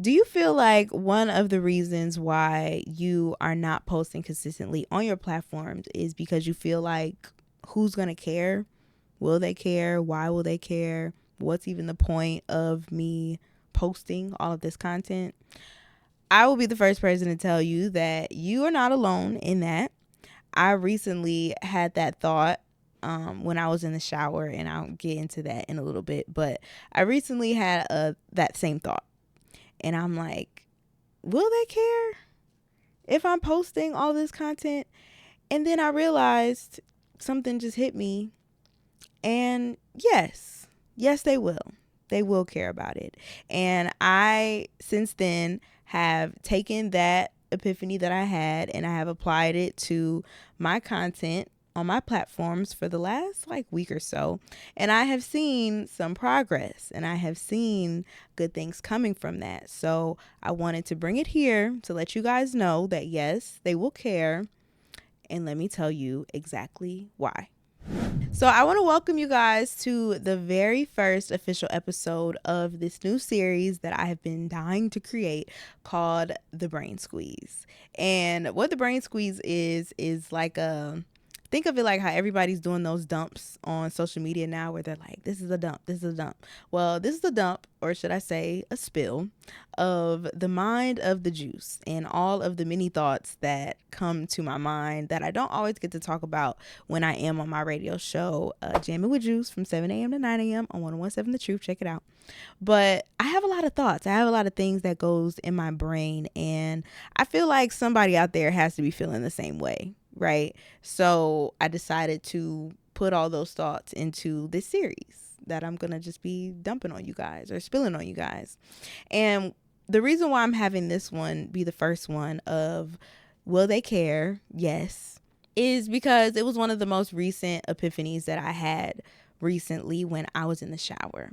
Do you feel like one of the reasons why you are not posting consistently on your platforms is because you feel like who's going to care? Will they care? Why will they care? What's even the point of me posting all of this content? I will be the first person to tell you that you are not alone in that. I recently had that thought when I was in the shower, and I'll get into that in a little bit. But I recently had that same thought, and I'm like, will they care if I'm posting all this content? And then I realized something just hit me, and yes, they will. They will care about it. And I, since then, have taken that epiphany that I had and I have applied it to my content on my platforms for the last week or so. And I have seen some progress and I have seen good things coming from that. So I wanted to bring it here to let you guys know that yes, they will care. And let me tell you exactly why. So I want to welcome you guys to the very first official episode of this new series that I have been dying to create called The Brain Squeeze. And what The Brain Squeeze is like think of it like how everybody's doing those dumps on social media now where they're like, this is a dump, this is a dump. Well, this is a dump, or should I say a spill, of the mind of the juice and all of the many thoughts that come to my mind that I don't always get to talk about when I am on my radio show, Jamming with Juice from 7 a.m. to 9 a.m. on 101.7 The Truth. Check it out. But I have a lot of thoughts. I have a lot of things that goes in my brain, and I feel like somebody out there has to be feeling the same way, right? So I decided to put all those thoughts into this series that I'm going to just be dumping on you guys or spilling on you guys. And the reason why I'm having this one be the first one of will they care? Yes. Is because it was one of the most recent epiphanies that I had recently when I was in the shower.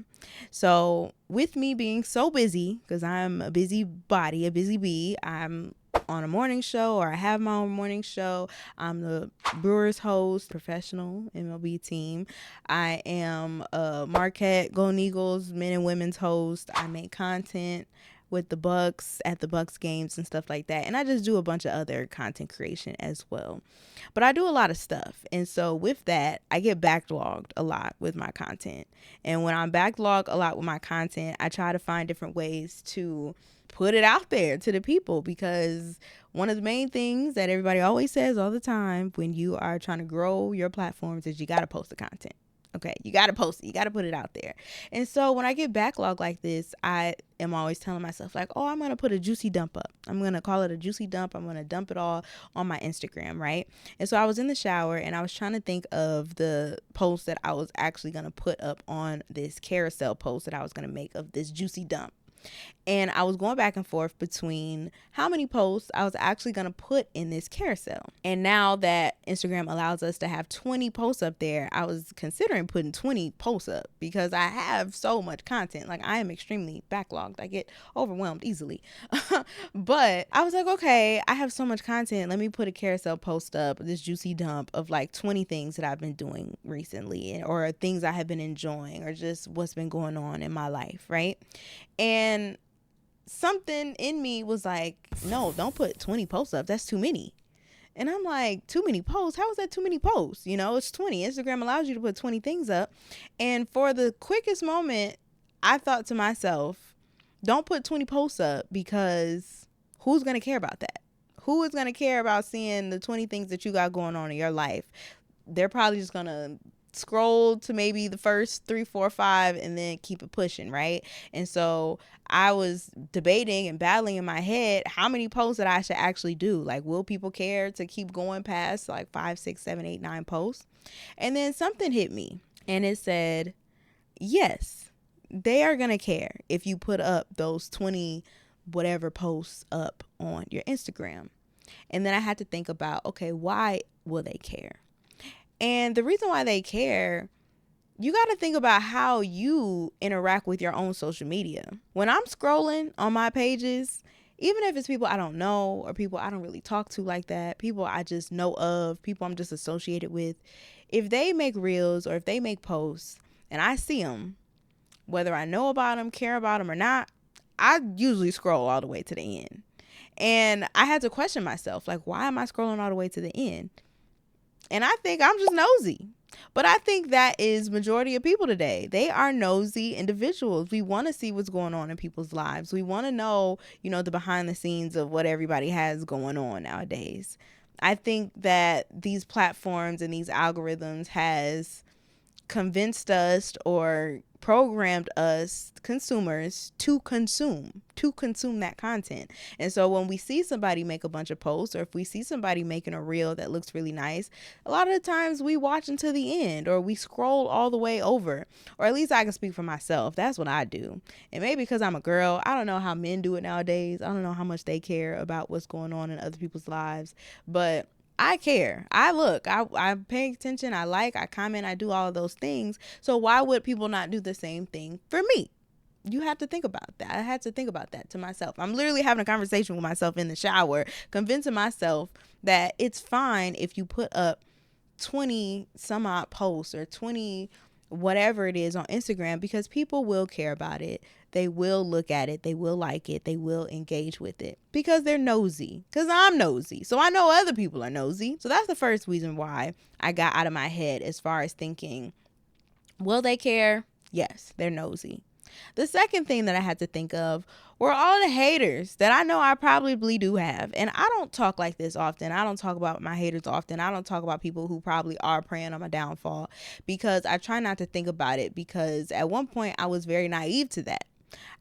So with me being so busy, because I'm a busy body, a busy bee, I'm on a morning show, or I have my own morning show. I'm the Brewers host, professional MLB team. I am a Marquette Golden Eagles men and women's host. I make content with the Bucks at the Bucks games and stuff like that. And I just do a bunch of other content creation as well. But I do a lot of stuff. And so with that, I get backlogged a lot with my content. And when I'm backlogged a lot with my content, I try to find different ways to put it out there to the people, because one of the main things that everybody always says all the time when you are trying to grow your platforms is you got to post the content. Okay, you got to post it. You got to put it out there. And so when I get backlog like this, I am always telling myself like, oh, I'm going to put a juicy dump up. I'm going to call it a juicy dump. I'm going to dump it all on my Instagram, right? And so I was in the shower and I was trying to think of the post that I was actually going to put up on this carousel post that I was going to make of this juicy dump. And I was going back and forth between how many posts I was actually going to put in this carousel. And now that Instagram allows us to have 20 posts up there, I was considering putting 20 posts up because I have so much content. Like, I am extremely backlogged. I get overwhelmed easily. But I was like, okay, I have so much content. Let me put a carousel post up, this juicy dump of like 20 things that I've been doing recently, or things I have been enjoying, or just what's been going on in my life, right? And something in me was like, no, don't put 20 posts up. That's too many. And I'm like, too many posts? How is that too many posts? You know, it's 20. Instagram allows you to put 20 things up. And for the quickest moment, I thought to myself, don't put 20 posts up, because who's going to care about that? Who is going to care about seeing the 20 things that you got going on in your life? They're probably just going to scroll to maybe the first 3, 4, 5 and then keep it pushing, right? And so I was debating and battling in my head how many posts that I should actually do. Like, will people care to keep going past like 5, 6, 7, 8, 9 posts? And then something hit me and it said, yes, they are going to care if you put up those 20 whatever posts up on your Instagram. And then I had to think about, okay, why will they care? And the reason why they care, you got to think about how you interact with your own social media. When I'm scrolling on my pages, even if it's people I don't know or people I don't really talk to like that, people I just know of, people I'm just associated with, if they make reels or if they make posts and I see them, whether I know about them, care about them or not, I usually scroll all the way to the end. And I had to question myself, like, why am I scrolling all the way to the end? And I think I'm just nosy. But I think that is majority of people today. They are nosy individuals. We want to see what's going on in people's lives. We want to know, the behind the scenes of what everybody has going on nowadays. I think that these platforms and these algorithms has convinced us or programmed us consumers to consume that content. And so when we see somebody make a bunch of posts, or if we see somebody making a reel that looks really nice, a lot of the times we watch until the end, or we scroll all the way over. Or at least I can speak for myself. That's what I do. And maybe because I'm a girl, I don't know how men do it nowadays. I don't know how much they care about what's going on in other people's lives, but I care. I look. I pay attention. I comment. I do all of those things. So why would people not do the same thing for me? You have to think about that. I had to think about that to myself. I'm literally having a conversation with myself in the shower, convincing myself that it's fine if you put up 20 some odd posts or 20 whatever it is on Instagram, because people will care about it. They will look at it. They will like it. They will engage with it because they're nosy. Because I'm nosy. So I know other people are nosy. So that's the first reason why I got out of my head as far as thinking, will they care? Yes, they're nosy. The second thing that I had to think of were all the haters that I know I probably do have. And I don't talk like this often. I don't talk about my haters often. I don't talk about people who probably are preying on my downfall, because I try not to think about it, because at one point I was very naive to that.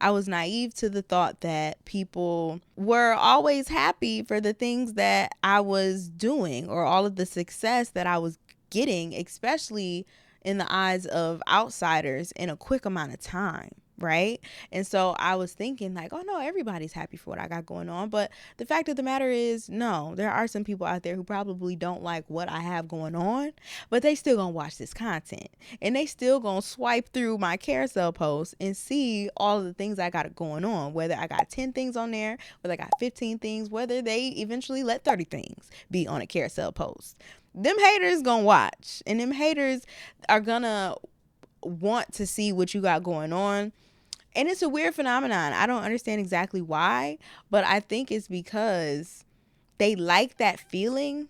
I was naive to the thought that people were always happy for the things that I was doing, or all of the success that I was getting, especially in the eyes of outsiders, in a quick amount of time. Right. And so I was thinking like, oh no, everybody's happy for what I got going on. But the fact of the matter is, no, there are some people out there who probably don't like what I have going on, but they still gonna watch this content, and they still gonna swipe through my carousel posts and see all of the things I got going on, whether I got 10 things on there, whether I got 15 things, whether they eventually let 30 things be on a carousel post. Them haters gonna watch, and them haters are gonna want to see what you got going on. And it's a weird phenomenon. I don't understand exactly why, but I think it's because they like that feeling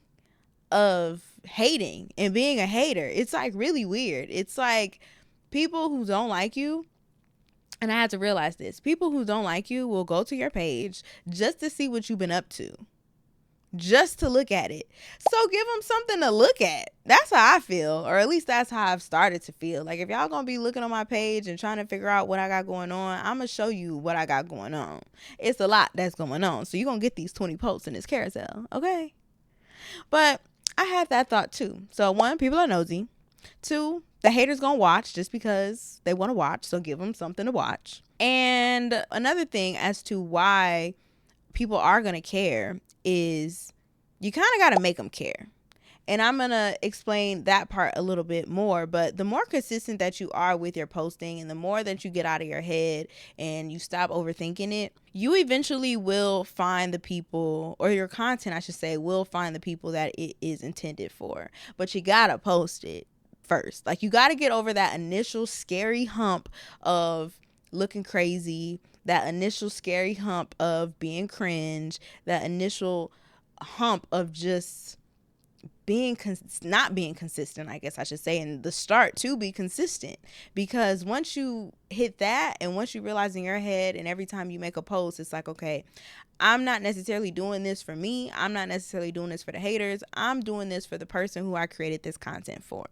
of hating and being a hater. It's like really weird. It's like people who don't like you, and I had to realize this, people who don't like you will go to your page just to see what you've been up to, just to look at it. So give them something to look at. That's how I feel, or at least that's how I've started to feel. Like, if y'all gonna be looking on my page and trying to figure out what I got going on, I'm gonna show you what I got going on. It's a lot that's going on. So you're gonna get these 20 posts in this carousel, okay? But I had that thought too. So one, people are nosy. Two, the haters gonna watch just because they want to watch, so give them something to watch. And another thing as to why people are gonna care is you kind of got to make them care. And I'm going to explain that part a little bit more. But the more consistent that you are with your posting, and the more that you get out of your head and you stop overthinking it, you eventually will find the people, or your content, I should say, will find the people that it is intended for. But you got to post it first. Like, you got to get over that initial scary hump of looking crazy, that initial scary hump of being cringe, that initial hump of just being not being consistent, I guess I should say, and the start to be consistent. Because once you hit that, and once you realize in your head, and every time you make a post, it's like, okay, I'm not necessarily doing this for me. I'm not necessarily doing this for the haters. I'm doing this for the person who I created this content for.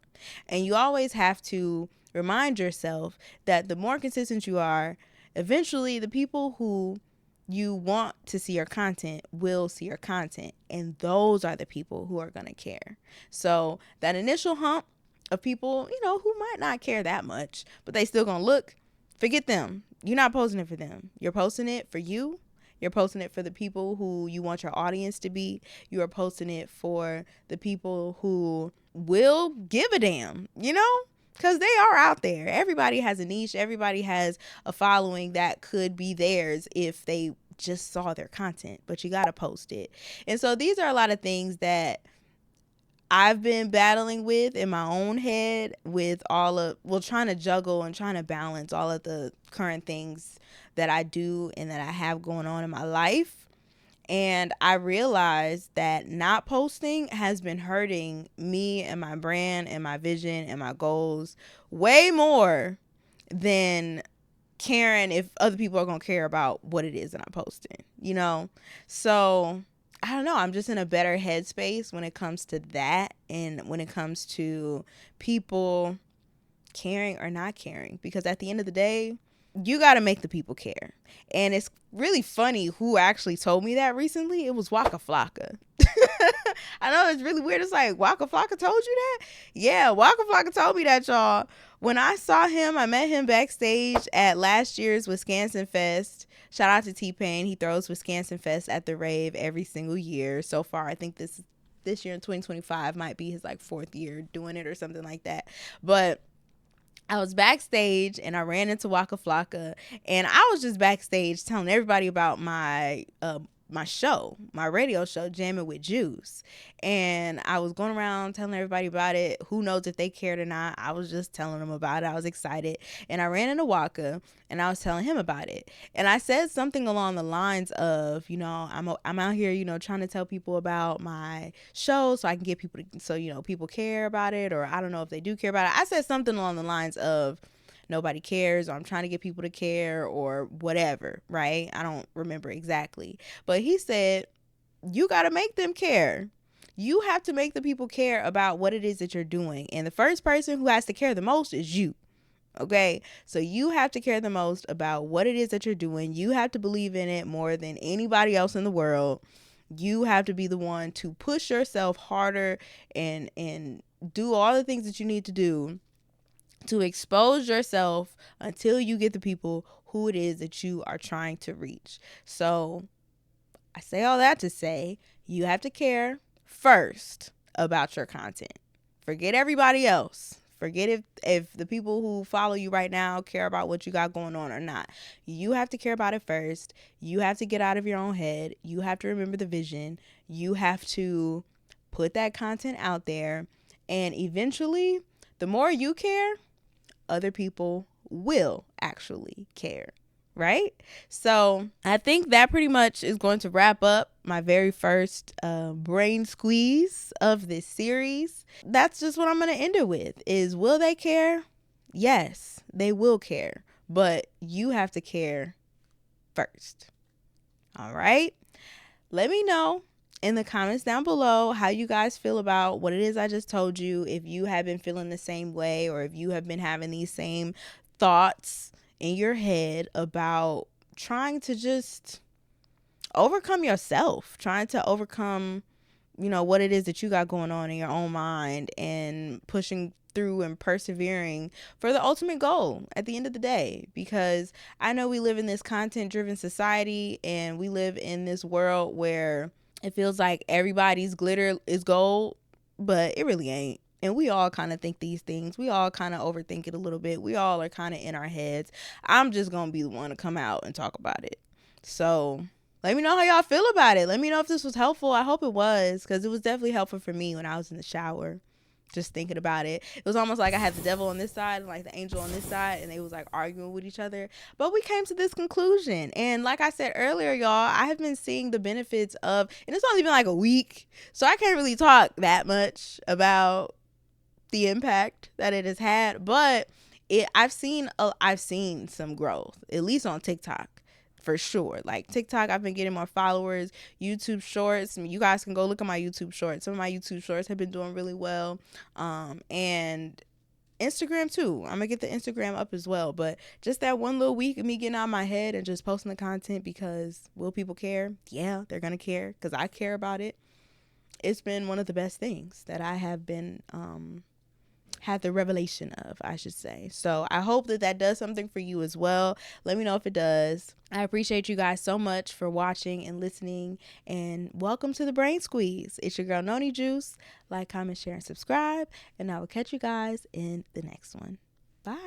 And you always have to remind yourself that the more consistent you are, eventually the people who you want to see your content will see your content, and those are the people who are going to care. So that initial hump of people, who might not care that much, but they still going to look, forget them. You're not posting it for them. You're posting it for you. You're posting it for the people who you want your audience to be. You are posting it for the people who will give a damn, because they are out there. Everybody has a niche. Everybody has a following that could be theirs if they just saw their content, but you got to post it. And so these are a lot of things that I've been battling with in my own head, with trying to juggle and trying to balance all of the current things that I do and that I have going on in my life. And I realized that not posting has been hurting me and my brand and my vision and my goals way more than caring if other people are going to care about what it is that I'm posting, you know? So I don't know. I'm just in a better headspace when it comes to that and when it comes to people caring or not caring, because at the end of the day, you got to make the people care. And it's really funny who actually told me that recently. It was Waka Flocka. I know it's really weird. It's like, Waka Flocka told you that? Yeah, Waka Flocka told me that, y'all. When I saw him, I met him backstage at last year's Wisconsin Fest. Shout out to T-Pain. He throws Wisconsin Fest at the rave every single year. So far, I think this year in 2025 might be his like 4th year doing it or something like that. But I was backstage and I ran into Waka Flocka, and I was just backstage telling everybody about my show, my radio show, Jamming with Juice. And I was going around telling everybody about it. Who knows if they cared or not? I was just telling them about it. I was excited. And I ran into Waka and I was telling him about it. And I said something along the lines of, you know, I'm out here, you know, trying to tell people about my show so I can get people to, so, you know, people care about it, or I don't know if they do care about it. I said something along the lines of, nobody cares, or I'm trying to get people to care, or whatever, right? I don't remember exactly. But he said, you got to make them care. You have to make the people care about what it is that you're doing. And the first person who has to care the most is you. Okay? So you have to care the most about what it is that you're doing. You have to believe in it more than anybody else in the world. You have to be the one to push yourself harder and do all the things that you need to do to expose yourself until you get the people who it is that you are trying to reach. So I say all that to say, you have to care first about your content. Forget everybody else. Forget if the people who follow you right now care about what you got going on or not. You have to care about it first. You have to get out of your own head. You have to remember the vision. You have to put that content out there. And eventually, the more you care, other people will actually care, right? So I think that pretty much is going to wrap up my very first brain squeeze of this series. That's just what I'm going to end it with is, will they care? Yes, they will care, but you have to care first. All right. Let me know in the comments down below how you guys feel about what it is I just told you. If you have been feeling the same way, or if you have been having these same thoughts in your head about trying to just overcome yourself, trying to overcome, you know, what it is that you got going on in your own mind, and pushing through and persevering for the ultimate goal at the end of the day. Because I know we live in this content driven society, and we live in this world where it feels like everybody's glitter is gold, but it really ain't. And we all kind of think these things. We all kind of overthink it a little bit. We all are kind of in our heads. I'm just going to be the one to come out and talk about it. So let me know how y'all feel about it. Let me know if this was helpful. I hope it was, because it was definitely helpful for me when I was in the shower, just thinking about it. It was almost like I had the devil on this side and like the angel on this side, and they was like arguing with each other. But we came to this conclusion. And like I said earlier, y'all, I have been seeing the benefits of, and it's only been like a week, so I can't really talk that much about the impact that it has had. But I've seen some growth, at least on TikTok. For sure. Like TikTok, I've been getting more followers. YouTube shorts, you guys can go look at my YouTube shorts. Some of my YouTube shorts have been doing really well. And Instagram too. I'm gonna get the Instagram up as well. But just that one little week of me getting out of my head and just posting the content, because will people care? Yeah, they're gonna care, because I care about it. It's been one of the best things that I have been had the revelation of, I should say. So I hope that does something for you as well. Let me know if it does. I appreciate you guys so much for watching and listening, and welcome to the Brain Squeeze. It's your girl Noni Juice. Like, comment, share, and subscribe, and I will catch you guys in the next one. Bye.